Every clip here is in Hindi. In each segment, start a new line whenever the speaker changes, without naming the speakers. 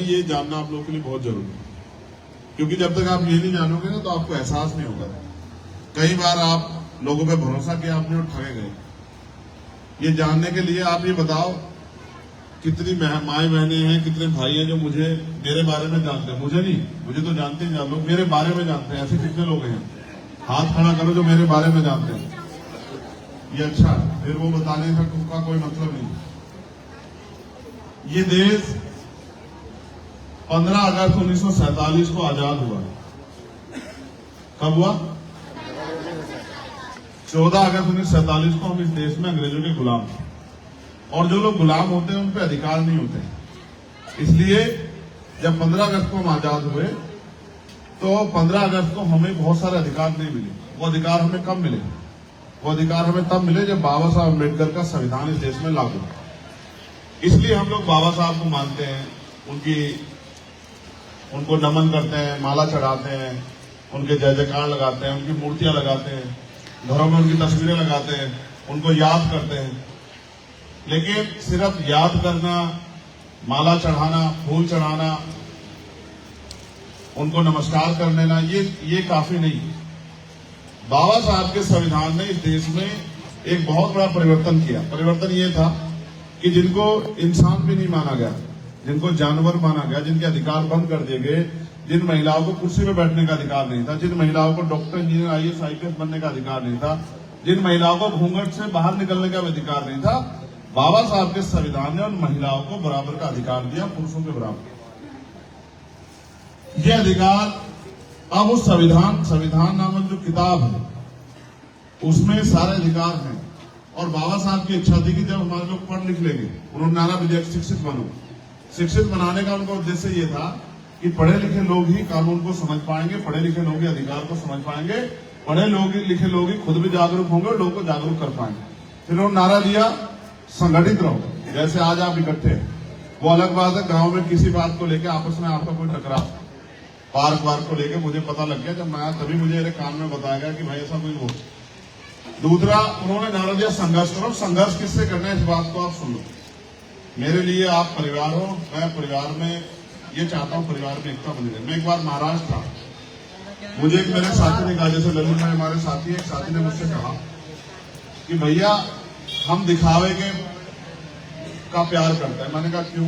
ये जानना आप लोगों के लिए बहुत जरूरी है, क्योंकि जब तक आप ये नहीं जानोगे ना तो आपको एहसास नहीं होगा। कई बार आप लोगों पे भरोसा किया आपने और ठगे गए। ये जानने के लिए आप ये बताओ कितनी माए बहनें हैं, कितने भाई हैं जो मुझे मेरे बारे में जानते हैं। मुझे नहीं, मुझे तो जानते हैं, लोग मेरे बारे में जानते हैं। ऐसे कितने लोग हैं, हाथ खड़ा करो जो मेरे बारे में जानते हैं। ये अच्छा है, फिर वो बताने का कोई मतलब नहीं। ये देश 15 अगस्त 1947 को आजाद हुआ। कब हुआ? 14 अगस्त 1947 को हम इस देश में अंग्रेजों के गुलाम थे, और जो लोग गुलाम होते हैं उन पर अधिकार नहीं होते। इसलिए जब 15 अगस्त को हम आजाद हुए तो 15 अगस्त को हमें बहुत सारे अधिकार नहीं मिले। वो अधिकार हमें कब मिले? वो अधिकार हमें तब मिले जब बाबा साहब अम्बेडकर का संविधान इस देश में लागू हुआ। इसलिए हम लोग बाबा साहब को मानते हैं, उनको नमन करते हैं, माला चढ़ाते हैं, उनके जय जयकार लगाते हैं, उनकी मूर्तियां लगाते हैं, घरों में उनकी तस्वीरें लगाते हैं, उनको याद करते हैं। लेकिन सिर्फ याद करना, माला चढ़ाना, फूल चढ़ाना, उनको नमस्कार कर लेना, ये काफी नहीं। बाबा साहब के संविधान ने इस देश में एक बहुत बड़ा परिवर्तन किया। परिवर्तन ये था कि जिनको इंसान भी नहीं माना गया, जिनको जानवर माना गया, जिनके अधिकार बंद कर दिए गए, जिन महिलाओं को कुर्सी में बैठने का अधिकार नहीं था, जिन महिलाओं को डॉक्टर, इंजीनियर, IAS, IPS बनने का अधिकार नहीं था, जिन महिलाओं को घूंघट से बाहर निकलने का अधिकार नहीं था, बाबा साहब के संविधान ने उन महिलाओं को बराबर का अधिकार दिया, पुरुषों के बराबर। यह अधिकार अब उस संविधान नामक जो किताब है उसमें सारे अधिकार हैं। और बाबा साहब की इच्छा थी कि जब हमारे लोग पढ़ लिख लेंगे, उन्होंने नारा भी दिया शिक्षित बनो। शिक्षित बनाने का उनका उद्देश्य ये था कि पढ़े लिखे लोग ही कानून को समझ पाएंगे, पढ़े लिखे लोग ही अधिकार को समझ पाएंगे, पढ़े लिखे लोग ही खुद भी जागरूक होंगे और लोगों को जागरूक कर पाएंगे। फिर उन्होंने नारा दिया संगठित रहो। जैसे आज आप इकट्ठे हैं, वो अलग बात है, गांव में किसी बात को लेकर आपस में आपका कोई टकराव, पार्क को लेकर मुझे पता लग गया, जब मैं तभी मुझे मेरे कान में बताया गया कि भाई ऐसा कोई हो। दूसरा उन्होंने नारा दिया संघर्ष करो। संघर्ष किससे करना है इस बात को आप सुन लो। मेरे लिए आप परिवार हो, मैं परिवार में ये चाहता हूं परिवार में एकता बनी रहे। मैं एक बार महाराष्ट्र था, मुझे एक मेरे साथी ने कहा, जैसे ललित भाई हमारे साथी है, एक साथी ने मुझसे कहा कि भैया हम दिखावे का प्यार करते हैं। मैंने कहा क्यों?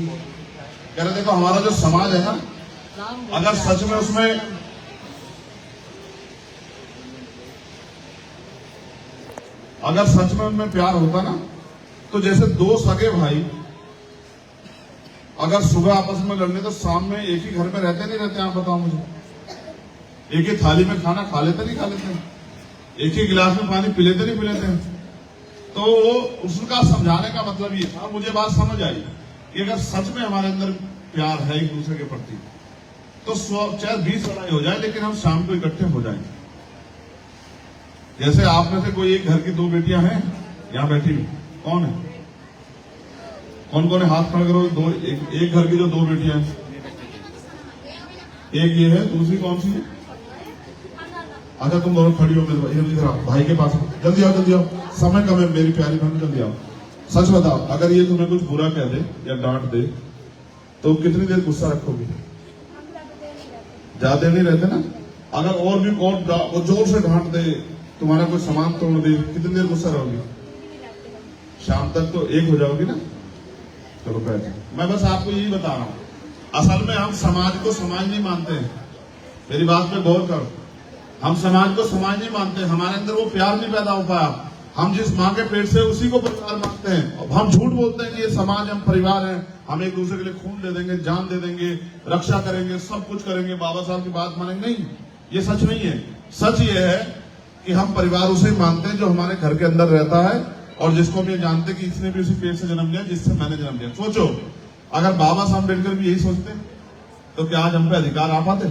कह रहे देखो हमारा जो समाज है ना, अगर सच में उनमें प्यार होता ना, तो जैसे दो सगे भाई अगर सुबह आपस में लड़ने तो शाम में एक ही घर में रहते नहीं रहते? आप बताओ मुझे, एक ही थाली में खाना खा लेते नहीं खा लेते? एक ही गिलास में पानी पी लेते नहीं पी लेते? तो उसका समझाने का मतलब ये था, मुझे बात समझ आई कि अगर सच में हमारे अंदर प्यार है एक दूसरे के प्रति, तो चाहे 20 लड़ाई हो जाए लेकिन हम शाम को इकट्ठे हो जाएंगे। जैसे आप में से कोई एक घर की 2 बेटियां हैं यहां बैठी हुई, कौन है? कौन है? हाथ खड़ा करो। एक घर की जो 2 बेटियां हैं, एक ये है, दूसरी कौन सी है? अच्छा तुम दोनों खड़ी हो मेरे भाई के पास, जल्दी आओ, समय कम है मेरी प्यारी बहन, जल्दी आओ। सच बताओ, अगर ये तुम्हें कुछ बुरा कह दे या डांट दे तो कितनी देर गुस्सा रखोगे? ज्यादा नहीं रहते ना? अगर और भी और जोर से डांट दे, तुम्हारा कोई सामान तोड़ दे, कितनी देर गुस्सा रहोगी? शाम तक तो एक हो जाओगी ना। चलो बैठ, मैं बस आपको यही बता रहा हूं। असल में हम समाज को समाज नहीं मानते हैं, मेरी बात पे गौर करो। हम समाज को समाज नहीं मानते, हमारे अंदर वो प्यार नहीं पैदा हो पाया। हम जिस माँ के पेट से उसी को परिवार मानते हैं। हम झूठ बोलते हैं कि ये समाज, हम परिवार हैं, हम एक दूसरे के लिए खून दे देंगे, जान दे देंगे, रक्षा करेंगे, सब कुछ करेंगे, बाबा साहब की बात मानेंगे। नहीं, ये सच नहीं है। सच ये है कि हम परिवार उसे मानते हैं जो हमारे घर के अंदर रहता है और जिसको हम ये जानते हैं कि इसने भी उसी पेट से जन्म लिया जिससे मैंने जन्म लिया। सोचो, अगर बाबा साहब अम्बेडकर भी यही सोचते तो क्या आज हम पे अधिकार आ पाते?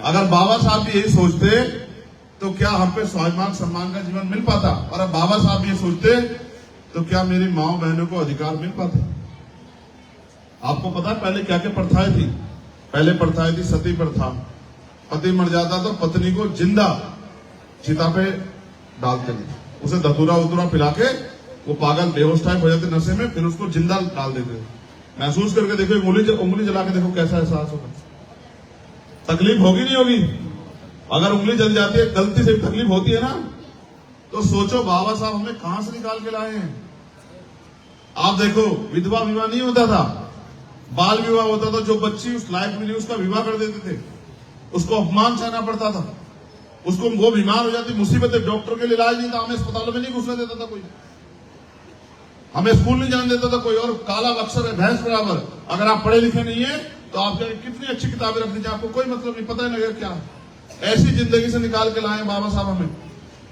अगर बाबा साहब भी यही सोचते तो क्या हम पे स्वाभिमान सम्मान का जीवन मिल पाता? और अब बाबा साहब ये सोचते तो क्या मेरी माँ बहनों को अधिकार मिल पाते? आपको पता है पहले क्या क्या प्रथाएं थी? पहले प्रथाएं थी सती प्रथा। पति मर जाता तो पत्नी को जिंदा चिता पे डालते थे, उसे धतूरा उतूरा पिला के वो पागल बेहोश टाइप हो जाते नशे में, फिर उसको जिंदा डाल देते थे। महसूस करके देखो, उंगली जला के देखो कैसा एहसास होगा। तकलीफ होगी नहीं होगी? अगर उंगली जल जाती है, गलती से भी तकलीफ होती है ना, तो सोचो बाबा साहब हमें कहां से निकाल के लाए हैं। आप देखो, विधवा विवाह नहीं होता था, बाल विवाह होता था। जो बच्ची उस लायक मिली उसका विवाह कर देते थे, उसको अपमान सहना पड़ता था, उसको वो बीमार हो जाती, मुसीबतें, डॉक्टर के लिए इलाज नहीं था, हमें अस्पतालों में नहीं घुसने देता था कोई, हमें स्कूल नहीं जाने देता था कोई। और काला अक्षर है भैंस बराबर, अगर आप पढ़े लिखे नहीं है तो आप कितनी अच्छी किताबें रख दीजिए, आपको कोई मतलब नहीं, पता ही नहीं क्या। ऐसी जिंदगी से निकाल के लाए बाबा साहब हमें।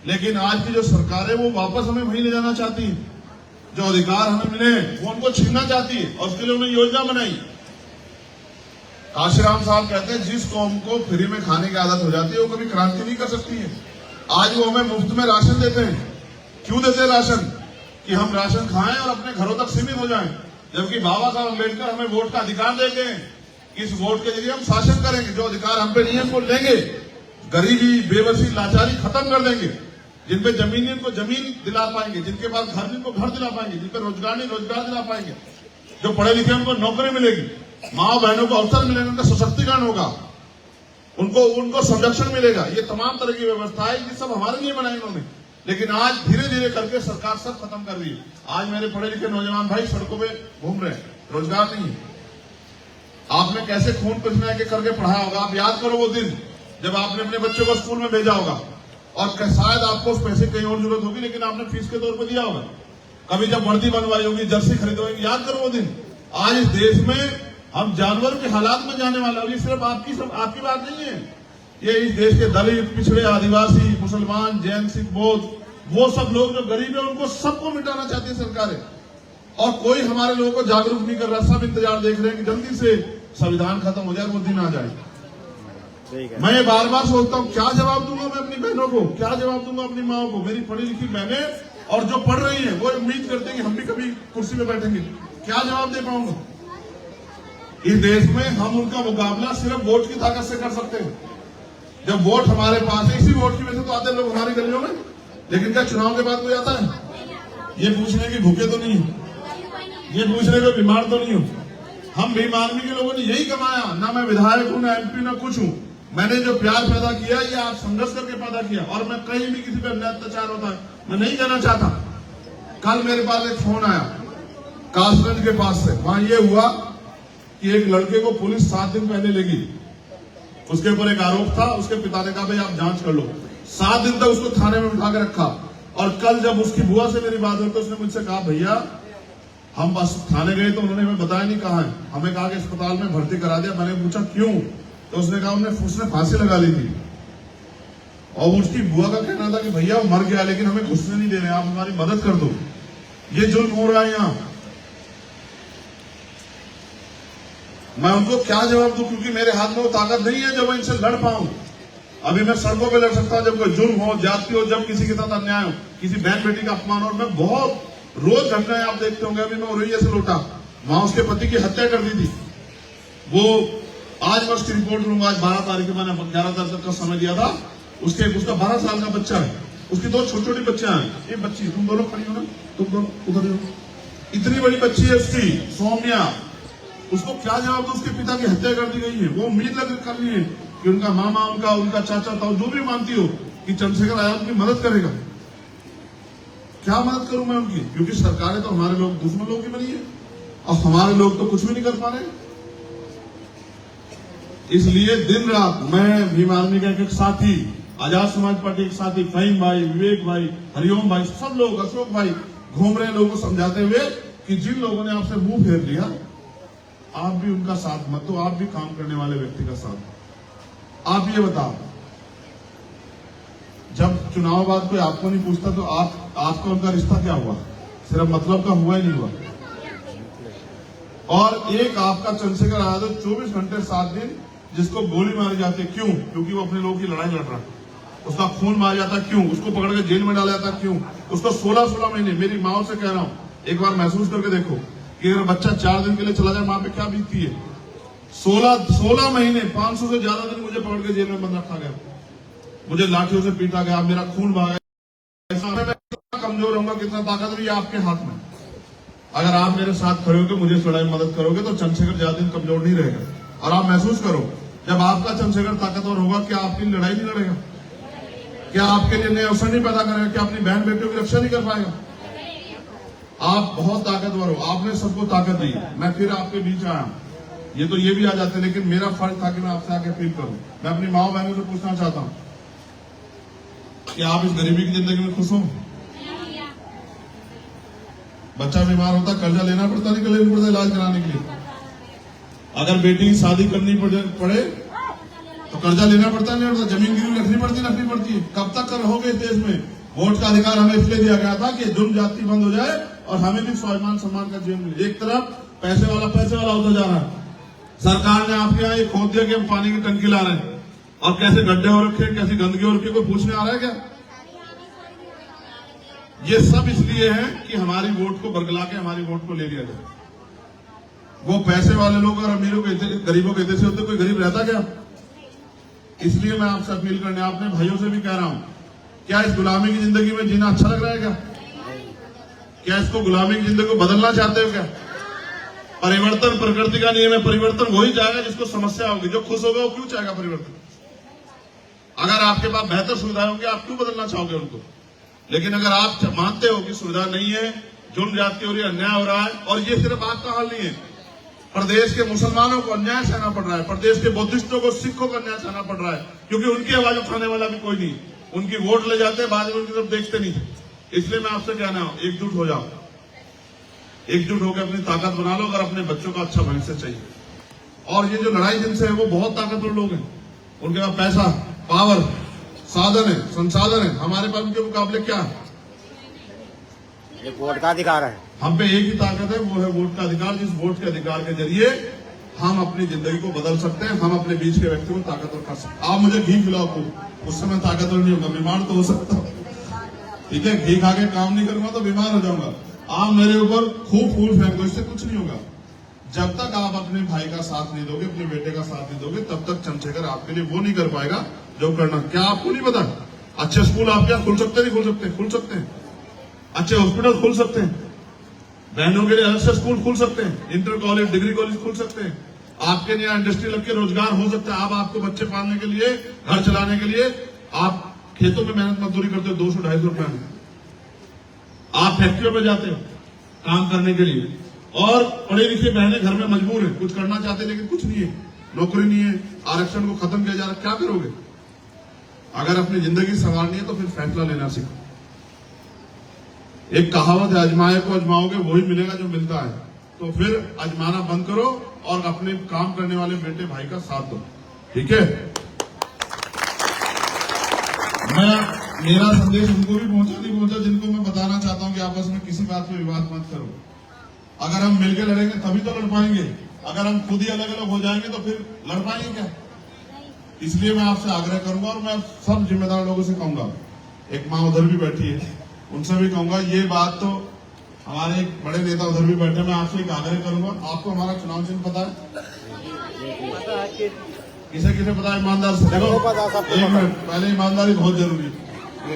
लेकिन आज की जो सरकार है वो वापस हमें वहीं ले जाना चाहती है। जो अधिकार हमें मिले वो उनको छीनना चाहती है, और उसके लिए उन्होंने योजना बनाई। काशीराम साहब कहते हैं जिस कौम को फ्री में खाने की आदत हो जाती है वो कभी क्रांति नहीं कर सकती है। आज वो हमें मुफ्त में राशन देते हैं। क्यों देते हैं राशन? कि हम राशन खाएं और अपने घरों तक सीमित हो जाएं। जबकि बाबा साहब अम्बेडकर हमें वोट का अधिकार देते हैं। इस वोट के जरिए हम शासन करेंगे, जो अधिकार हम पे नहीं है वो लेंगे, गरीबी, बेबसी, लाचारी खत्म कर देंगे। जिन पे जमीन नहीं उनको जमीन दिला पाएंगे, जिनके पास घर नहीं उनको घर दिला पाएंगे, जिन पे रोजगार नहीं रोजगार दिला पाएंगे, जो पढ़े लिखे उनको नौकरी मिलेगी, माँ बहनों को अवसर मिलेगा, उनका सशक्तिकरण होगा, उनको संरक्षण मिलेगा। ये तमाम तरह की व्यवस्था है, ये सब हमारे लिए बनाई उन्होंने। लेकिन आज धीरे धीरे करके सरकार सब खत्म कर रही है। आज मेरे पढ़े लिखे नौजवान भाई सड़कों पे घूम रहे हैं, रोजगार नहीं है। आपने कैसे खून पसीना एक करके पढ़ाया होगा, आप याद करो वो दिन जब आपने अपने बच्चों को स्कूल में भेजा होगा, और शायद आपको उस पैसे कहीं और जरूरत होगी, लेकिन आपने फीस के तौर पर दिया होगा। कभी जब वर्दी बनवाई होगी, जर्सी खरीदवाई, याद करो वो दिन। आज इस देश में हम जानवर के हालात में जाने वाले हैं। ये सिर्फ आपकी बात नहीं है, ये इस देश के दलित, पिछड़े, आदिवासी, मुसलमान, जैन, सिख, बौद्ध, वो सब लोग जो गरीब है उनको सबको मिटाना चाहती है सरकारें। और कोई हमारे लोगों को जागरूक नहीं कर रहा। सब इंतजार देख रहे हैं कि जल्दी से संविधान खत्म हो जाए, वो दिन आ जाए। मैं ये बार बार सोचता हूँ, क्या जवाब दूंगा मैं अपनी बहनों को, क्या जवाब दूंगा अपनी माओ को। मेरी पढ़ी लिखी बहनें और जो पढ़ रही है वो उम्मीद करते हैं कि हम भी कभी कुर्सी पे बैठेंगे, क्या जवाब दे पाऊंगा। इस देश में हम उनका मुकाबला सिर्फ वोट की ताकत से कर सकते हैं। जब वोट हमारे पास है, इसी वोट की वजह से तो आते लोग हमारी गलियों में। लेकिन क्या चुनाव के बाद कोई आता है ये पूछने की भूखे तो नहीं हो, ये पूछने को बीमार तो नहीं हो। हम भीम आर्मी के लोगों ने यही कमाया, ना मैं विधायक हूं, ना एमपी, ना कुछ हूं। मैंने जो प्यार पैदा किया ये आप संघर्ष करके पैदा किया। और मैं कहीं भी किसी पर अन्याय अत्याचार होता है मैं नहीं जाना चाहता। कल मेरे पास एक फोन आया कासगंज के पास से, वहां ये हुआ कि एक लड़के को पुलिस 7 दिन पहले लेगी, उसके ऊपर एक आरोप था। उसके पिता ने कहा भाई आप जांच कर लो। 7 दिन तक उसको थाने में बिठा के रखा। और कल जब उसकी बुआ से मेरी बात हुई तो उसने मुझसे कहा भैया हम बस थाने गए तो उन्होंने हमें बताया नहीं कहाँ है, हमें कहा कि अस्पताल में भर्ती करा दिया। मैंने पूछा क्यों, तो उसने कहा उसने फांसी लगा ली थी। और उसकी बुआ का कहना था कि भैया वो मर गया लेकिन हमें घुसने नहीं दे रहे, आप हमारी मदद कर दो, ये जुल्म हो रहा है यहाँ। मैं उनको क्या जवाब दूं, क्योंकि मेरे हाथ में वो ताकत नहीं है जब मैं इनसे लड़ पाऊं। अभी मैं सड़कों पे लड़ सकता हूं जब कोई जुल्म हो, जाति हो, जब किसी के साथ अन्याय हो, किसी बहन बेटी का अपमान हो। मैं बहुत रोज घटनाएं आप देखते होंगे। अभी मैं उरैया से लौटा, वहां उसके पति की हत्या कर दी थी। वो आज मैं उसकी रिपोर्ट लूंगा। आज 12 तारीख को मैंने 11 तारीख तक का समय दिया था। उसका 12 साल का बच्चा है, उसकी 2 छोटी छोटी बच्चियां हैं। ये बच्ची तुम दोनों खड़ी हो ना, तुम दोनों उधर हो, इतनी बड़ी बच्ची है उसकी, सौम्या। उसको क्या जवाब दो, उसके पिता की हत्या कर दी गई है। वो उम्मीद लग कर रही है कि उनका मामा, उनका चाचा, ताऊ जो भी मानती हो कि चंद्रशेखर आजाद उनकी मदद करेगा। क्या मदद करूं मैं उनकी, क्योंकि सरकारें तो हमारे लोग दुश्मन लोगों की बनी है और हमारे लोग तो कुछ भी नहीं कर पा रहे। इसलिए दिन रात मैं भीम आर्मी का एक साथी, आजाद समाज पार्टी के साथी फहीम भाई, विवेक भाई, हरिओम भाई, सब लोग, अशोक भाई घूम रहे हैं लोगों को समझाते हुए कि जिन लोगों ने आपसे मुंह फेर लिया आप भी उनका साथ मत दो, आप भी काम करने वाले व्यक्ति का साथ। आप ये बताओ, जब चुनाव बाद कोई आपको नहीं पूछता तो आपका उनका रिश्ता क्या हुआ? सिर्फ मतलब का हुआ ही नहीं हुआ। और एक आपका चंद्रशेखर आजाद 24 घंटे 7 दिन जिसको गोली मारी जाती है, क्यों? क्योंकि वो अपने लोगों की लड़ाई लड़ रहा है। उसका खून मारा जाता, क्यों? उसको पकड़ के जेल में डाला जाता, क्यों? उसको 16 महीने, मेरी माओ से कह रहा हूं, एक बार महसूस करके देखो कि अगर बच्चा 4 दिन के लिए चला जाए मां पे क्या बीतती है। 16 महीने, 500 से ज्यादा दिन मुझे पकड़ के जेल में बंद रखा गया, मुझे लाठियों से पीटा गया, मेरा खून बहा गया। मैं कितना कमजोर रहूंगा, कितना ताकत भी आपके हाथ में। अगर आप मेरे साथ खड़े होकर मुझे इस लड़ाई में मदद करोगे तो चंद्रशेखर ज्यादा दिन कमजोर नहीं रहेगा। और आप महसूस करो, जब आपका चंद्रशेखर ताकतवर होगा, क्या आपकी लड़ाई नहीं लड़ेगा? क्या आपके लिए नए अवसर नहीं पैदा करेगा? क्या अपनी बहन बेटियों की रक्षा नहीं कर पाएगा? आप बहुत ताकतवर हो, आपने सबको ताकत दी। मैं फिर आपके बीच आया, ये तो ये भी आ जाते, लेकिन मेरा फर्ज था कि मैं आपसे आके अपील करूं। मैं अपनी माओ बहनों से पूछना चाहता हूं कि आप इस गरीबी की जिंदगी में खुश हो? बच्चा बीमार होता, कर्जा लेना पड़ता, नहीं लेना पड़ता इलाज कराने के लिए? अगर बेटी की शादी करनी पड़े तो कर्जा लेना पड़ता, नहीं पड़ता? जमीन गिरवी रखनी पड़ती है। कब तक रहोगे इस देश में? वोट का अधिकार हमें इसलिए दिया गया था कि जुर्म जाति बंद हो जाए और हमें भी स्वाभिमान सम्मान का जीवन मिले। एक तरफ पैसे वाला होता जा रहा है। सरकार ने आपके यहाँ ये खोद दिया कि हम पानी की टंकी ला रहे हैं, और कैसे गड्ढे हो रखे, कैसी गंदगी हो रखी, कोई पूछने आ रहा है क्या? ये सब इसलिए है कि हमारी वोट को बरगला के हमारी वोट को ले लिया जाए। वो पैसे वाले लोग और अमीरों के गरीबों के हिस्से होते, कोई गरीब रहता क्या? इसलिए मैं आपसे अपील करने, आपने भाइयों से भी कह रहा हूं, क्या इस गुलामी की जिंदगी में जीना अच्छा लग रहा है? क्या इसको गुलामी की जिंदगी को बदलना चाहते हो क्या? परिवर्तन प्रकृति का नियम है, परिवर्तन वही चाहेगा जिसको समस्या होगी। जो खुश होगा वो क्यों चाहेगा परिवर्तन? अगर आपके पास बेहतर सुविधाएं होंगी, आप क्यों बदलना चाहोगे उनको? लेकिन अगर आप मानते हो कि सुविधा नहीं है, जुर्म जाति हो रही है, अन्याय हो रहा है, और ये सिर्फ आपका हाल नहीं है, प्रदेश के मुसलमानों को अन्याय सहना पड़ रहा है, प्रदेश के बौद्धिस्टों को, सिखों को अन्याय सहना पड़ रहा है, क्योंकि उनकी आवाज उठाने वाला भी कोई नहीं। उनकी वोट ले जाते हैं, बाद में उनकी तरफ देखते नहीं। इसलिए मैं आपसे कहना हूं, एकजुट हो जाओ, एकजुट होकर अपनी ताकत बना लो। अगर अपने बच्चों का अच्छा भविष्य चाहिए, और ये जो लड़ाई जिनसे है वो बहुत ताकतवर लोग हैं, उनके पास पैसा, पावर, साधन है, संसाधन है। हमारे पास उनके मुकाबले क्या है?
वोट का अधिकार है। हम
पे एक ही ताकत है, वो है वोट का अधिकार। जिस वोट के अधिकार के जरिए हम अपनी जिंदगी को बदल सकते हैं, हम अपने बीच के व्यक्ति को ताकतवर कर सकते हैं। आप मुझे घी खिलाओ तो उससे मैं ताकतवर नहीं होगा, बीमार तो हो सकता हूँ, ठीक है? घी खा के काम नहीं करूंगा तो बीमार हो जाऊंगा। आप मेरे ऊपर खूब फूल फेंक दो, इससे कुछ नहीं होगा। जब तक आप अपने भाई का साथ नहीं दोगे, अपने बेटे का साथ नहीं दोगे, तब तक चंद्रशेखर आपके लिए वो नहीं कर पाएगा जो करना। क्या आपको नहीं पता? अच्छे स्कूल आपके यहाँ खुल सकते नहीं खुल सकते? खुल सकते हैं। अच्छे हॉस्पिटल खुल सकते हैं, बहनों के लिए अलग से स्कूल खुल सकते हैं, इंटर कॉलेज, डिग्री कॉलेज खुल सकते हैं। आपके यहाँ इंडस्ट्री लग के रोजगार हो सकता है। आप आपको बच्चे पालने के लिए, घर चलाने के लिए आप खेतों में मेहनत मजदूरी करते हो 200-250 रुपए में। आप फैक्ट्रियों में जाते हो काम करने के लिए, और पढ़े लिखे बहनें घर में मजबूर है, कुछ करना चाहते लेकिन कुछ नहीं है, नौकरी नहीं है, आरक्षण को खत्म किया जा रहा है। क्या करोगे? अगर अपनी जिंदगी संवारनी है तो फिर फैसला लेना सीखो। एक कहावत है, अजमाए को अजमाओगे वही मिलेगा जो मिलता है। तो फिर अजमाना बंद करो और अपने काम करने वाले बेटे भाई का साथ दो, ठीक है? मेरा संदेश उनको भी पहुंचा नहीं पहुंचा, जिनको मैं बताना चाहता हूं कि आपस में किसी बात पे विवाद मत करो। अगर हम मिलकर लड़ेंगे तभी तो लड़ पाएंगे। अगर हम खुद ही अलग अलग हो जाएंगे तो फिर लड़ पाएंगे क्या? इसलिए मैं आपसे आग्रह करूंगा, और मैं सब जिम्मेदार लोगों से कहूंगा, एक माँ उधर भी बैठी है, उनसे भी कहूंगा, ये बात तो हमारे एक बड़े नेता उधर भी बैठे, मैं आपसे एक आग्रह करूंगा। आपको हमारा चुनाव चिन्ह पता है? किसे किसे पता है? ईमानदार से देखो, एक मिनट पहले, ईमानदारी बहुत जरूरी है।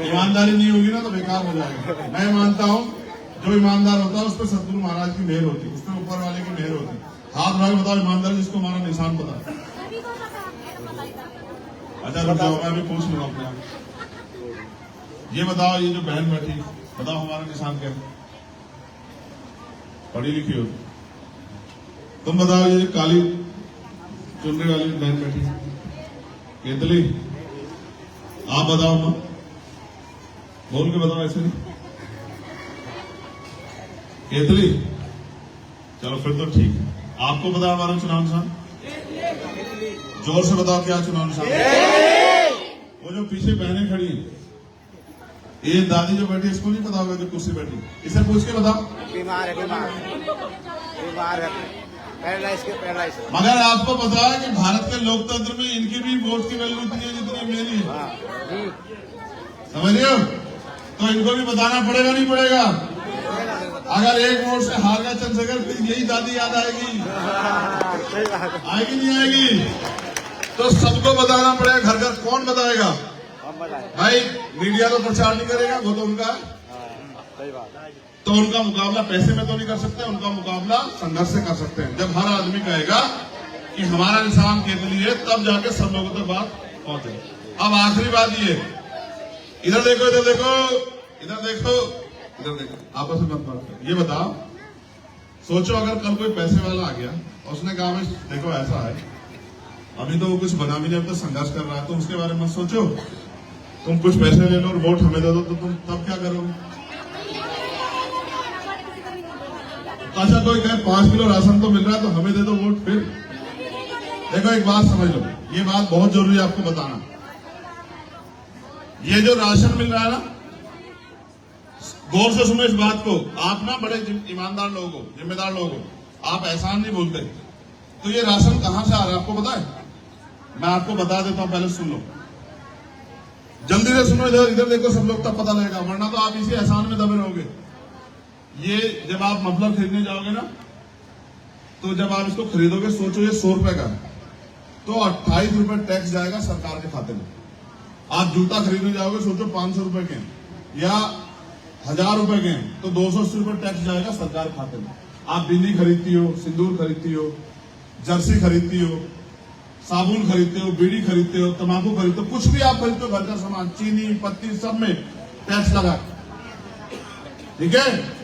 ईमानदारी नहीं होगी ना तो बेकार हो जाएगा। मैं मानता हूँ जो ईमानदार होता है उस पर सतगुरु महाराज की मेहर होती है, उस पर ऊपर वाले की मेहर होती है। हाथ भाई बताओ ईमानदार जिसको हमारा निशान पता है। अच्छा रुक जाओ, मैं भी पूछ लूंगा अपने आप। ये बताओ, ये जो बहन बैठी, बताओ हमारा निशान क्या है? पढ़ी लिखी हो तुम, बताओ। ये काली चुनने वाली बहन बैठी केतली, आप बताओ मां, बोल के बताओ, ऐसे नहीं। केतली, चलो फिर तो ठीक है। आपको बताओ हमारा चुनाव निशान? जोर से बताओ क्या चुनाव निशान? वो जो पीछे बहनें खड़ी, ये दादी जो बैठी, इसको नहीं पता होगा जो कुर्सी बैठी, इसे पूछ के बताओ।
बीमार है, बीमार है, पैरालाइज।
मगर आपको पता है कि भारत के लोकतंत्र में इनकी भी वोट की वैल्यू इतनी है जितनी मेरी है, समझ रहे हो? तो इनको भी बताना पड़ेगा, नहीं पड़ेगा? अगर एक वोट से हार गया चंद्रशेखर, फिर यही दादी याद आएगी, आएगी नहीं आएगी? तो सबको बताना पड़ेगा, घर घर। कौन बताएगा भाई? मीडिया तो प्रचार नहीं करेगा, वो तो उनका है। तो उनका मुकाबला पैसे में तो नहीं कर सकते, उनका मुकाबला संघर्ष से कर सकते हैं। जब हर आदमी कहेगा कि हमारा निशान केतली है, तब जाके सब लोगों तक बात पहुंचे। अब आखिरी बात ये, इधर देखो, इधर देखो, इधर देखो, इधर देखो, आपस में मत बात करो। ये बताओ, सोचो अगर कल कोई पैसे वाला आ गया और उसने कहा भाई देखो ऐसा है, अभी तो वो कुछ बना भी नहीं, अब तो संघर्ष कर रहा है, तो उसके बारे में मत सोचो, तुम कुछ पैसे ले लो और वोट हमें दे दो, तो तुम तब क्या करोगे? अच्छा कोई कहे 5 किलो राशन तो मिल रहा है तो हमें दे दो वोट, फिर देखो एक बात समझ लो, ये बात बहुत जरूरी है आपको बताना। ये जो राशन मिल रहा है ना, गौर से सुनो इस बात को, आप ना बड़े ईमानदार लोग हो, जिम्मेदार लोग हो, आप एहसान नहीं बोलते। तो ये राशन कहां से आ रहा है आपको पता है? मैं आपको बता देता हूं, पहले सुन लो, जल्दी से सुनो, इधर इधर देखो सब लोग, तब पता लगेगा, वरना तो आप इसी एहसान में दबे रहोगे। ये जब आप मफलर खरीदने जाओगे ना, तो जब आप इसको खरीदोगे, सोचो ये 100 रुपए का है, तो 28 रुपए टैक्स जाएगा सरकार के खाते में। आप जूता खरीदने जाओगे, सोचो 500 रुपए के या 1000 रुपए के, तो 280 रुपए टैक्स जाएगा सरकार के खाते में। आप बिंदी खरीदती हो, सिंदूर खरीदती हो, जर्सी खरीदती हो, साबुन खरीदते हो, बीड़ी खरीदते हो, तंबाकू खरीदते हो, कुछ भी आप खरीदते हो, घर का सामान, चीनी, पत्ती, सब में टैक्स लगा, ठीक है?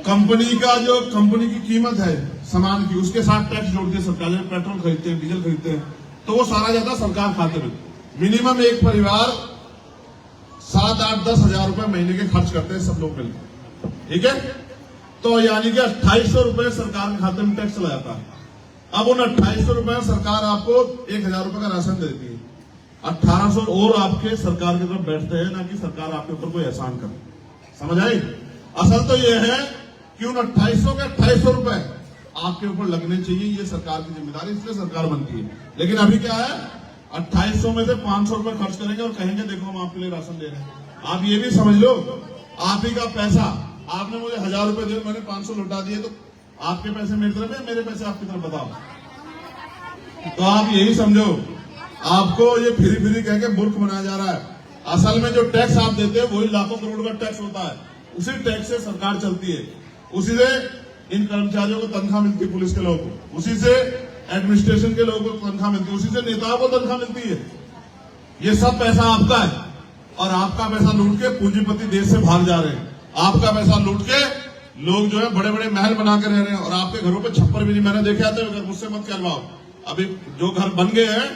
कंपनी का जो कंपनी की कीमत है सामान की, उसके साथ टैक्स जोड़ती है सरकार। जब पेट्रोल खरीदते हैं, डीजल खरीदते हैं, तो वो सारा जाता है सरकार खाते में। मिनिमम एक परिवार 7, 8, 10 हजार रुपए महीने के खर्च करते हैं सब लोग मिलकर, ठीक है? तो यानी कि 2800 रुपए सरकार के खाते में टैक्स चला जाता है। अब उन 2800 रुपए सरकार आपको 1000 रुपए का राशन देती है, 1800 और आपके सरकार की तरफ बैठते हैं, ना कि सरकार आपके ऊपर कोई एहसान करे। समझ आई? असल तो यह है कि उन 2800 के 2800 रुपए आपके ऊपर लगने चाहिए, ये सरकार की जिम्मेदारी, इसलिए सरकार बनती है। लेकिन अभी क्या है, 2800 में से 500 रुपए खर्च करेंगे और कहेंगे देखो हम आपके लिए राशन दे रहे हैं। आप ये भी समझ लो, आप ही का पैसा, आपने मुझे 1000 रुपए दिए, मैंने 500 लौटा दिए, तो आपके पैसे मेरी तरफ है, मेरे पैसे आपकी तरफ, बताओ। तो आप यही समझो, आपको ये फिरी फिरी कह के मूर्ख बनाया जा रहा है। असल में जो टैक्स आप देते हैं वही लाखों करोड़ का टैक्स होता है, उसी टैक्स से सरकार चलती है, उसी से इन कर्मचारियों को तनख्वाह मिलती है, पुलिस के लोगों को, उसी से एडमिनिस्ट्रेशन के लोगों को तनख्वाह मिलती है, उसी से नेताओं को तनख्वाह मिलती है। ये सब पैसा आपका है, और आपका पैसा लूट के पूंजीपति देश से भाग जा रहे हैं। आपका पैसा लूट के लोग जो है बड़े बड़े महल बना के रह रहे हैं, और आपके घरों पे छप्पर भी नहीं। मैंने देखे आते हुए, मुझसे मत कहलवाओ, अभी जो घर बन गए हैं,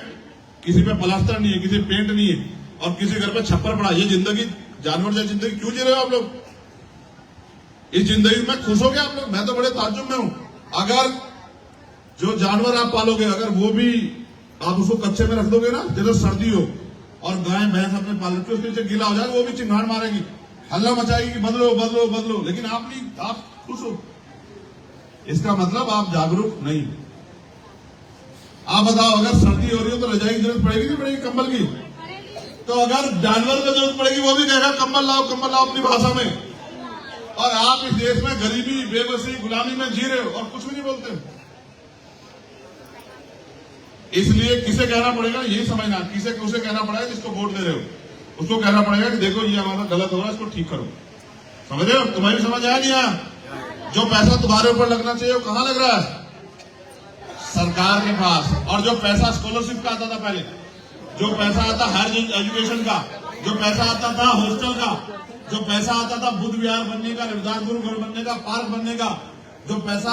किसी पे प्लास्टर नहीं है, किसी पेंट नहीं है, और किसी घर पे छप्पर पड़ा। ये जिंदगी जानवर जैसी जिंदगी क्यों जी रहे हो आप लोग? इस जिंदगी में खुश हो गए आप लोग? मैं तो बड़े ताज्जुब में हूं। अगर जो जानवर आप पालोगे, अगर वो भी आप उसको कच्चे में रख दोगे ना, जैसे सर्दी हो और गाय भैंस अपने पाल रखे, उसके नीचे गीला हो जाएगा, वो भी चिंगाड़ मारेगी, हल्ला मचाएगी कि बदलो बदलो बदलो, लेकिन आप नहीं, आप खुश हो। इसका मतलब आप जागरूक नहीं। आप बताओ, अगर सर्दी हो रही हो तो रजाई की जरूरत पड़ेगी नहीं पड़ेगी, कंबल की? तो अगर जानवर को जरूरत पड़ेगी, वो भी कहेगा कंबल लाओ अपनी भाषा में। और आप इस देश में गरीबी, बेबसी, गुलामी में जी रहे हो और कुछ भी नहीं बोलते। इसलिए किसे कहना पड़ेगा, यही समझना, किसे उसे कहना पड़ेगा जिसको वोट दे रहे हो, उसको कहना पड़ेगा कि देखो ये हमारा गलत हो रहा है, इसको ठीक करो। समझ रहे हो? तुम्हें भी समझ आया नहीं आया? जो पैसा तुम्हारे ऊपर लगना चाहिए वो कहां लग रहा है? सरकार के पास। और जो पैसा स्कॉलरशिप का आता था पहले, जो पैसा आता हायर एजुकेशन का, जो पैसा आता था हॉस्टल का, जो पैसा आता था बुद्ध विहार बनने का, रविदास गुरु घर बनने का, पार्क बनने का, जो पैसा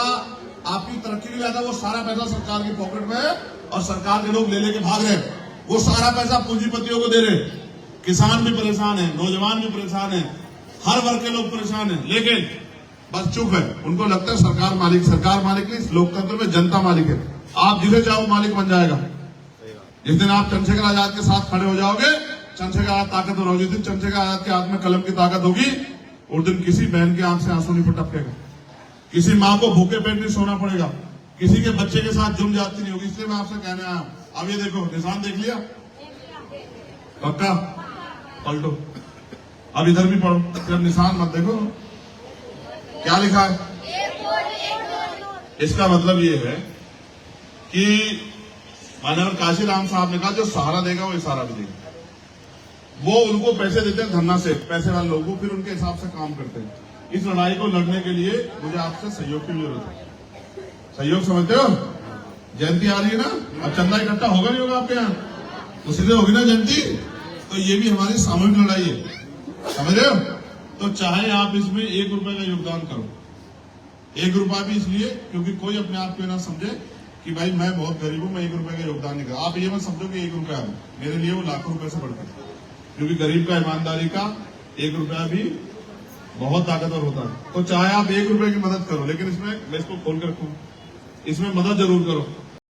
आपकी तरक्की के लिए आता, वो सारा पैसा सरकार की पॉकेट में है, और सरकार के लोग ले लेके भाग रहे हैं। वो सारा पैसा पूंजीपतियों को दे रहे। किसान भी परेशान है, नौजवान भी परेशान है, हर वर्ग के लोग परेशान है, लेकिन बस चुप है। उनको लगता है सरकार मालिक नहीं, लोकतंत्र में जनता मालिक है। आप जिसे चाहो मालिक बन जाएगा। जिस दिन आप चंद्रशेखर आजाद के साथ खड़े हो जाओगे, चंद्रशेखर आजाद ताकतवर होगी, जिस दिन चंद्रशेखर आजाद के हाथ में कलम की ताकत होगी, उस दिन किसी बहन की आंख से आंसू नहीं टपकेगा, किसी माँ को भूखे पेट नहीं सोना पड़ेगा, किसी के बच्चे के साथ जुर्म ज्यादती नहीं होगी। इसलिए मैं आपसे कहने आया हूं। अब ये देखो, निशान देख लिया? पक्का? पलटो, अब इधर भी पढ़ो, सिर्फ निशान मत देखो। क्या लिखा है? इसका मतलब ये है कि मानव काशीराम साहब ने कहा, जो सहारा देगा वो इशारा भी देगा। वो उनको पैसे देते हैं धरना से, पैसे वाले लोगों को, फिर उनके हिसाब से काम करते हैं। इस लड़ाई को लड़ने के लिए मुझे आपसे सहयोग की जरूरत है। सहयोग समझते हो? जयंती आ रही है ना, अब चंदा इकट्ठा होगा नहीं होगा आपके यहाँ? तो सीधे होगी ना जयंती। तो ये भी हमारी सामूहिक लड़ाई है, समझ रहे हो? तो चाहे आप इसमें 1 रुपए का योगदान करो, 1 रुपया भी इसलिए क्योंकि कोई अपने आप को ना समझे कि भाई मैं बहुत गरीब हूं, मैं 1 रुपए का योगदान नहीं कर। आप ये मत समझो कि 1 रुपया है मेरे लिए वो लाखों रुपए से बढ़कर, क्योंकि गरीब का ईमानदारी का 1 रुपया भी बहुत ताकतवर होता है। तो चाहे आप 1 रुपए की मदद करो, लेकिन इसमें मैं इसको खोल कर रखूं, इसमें मदद जरूर करो।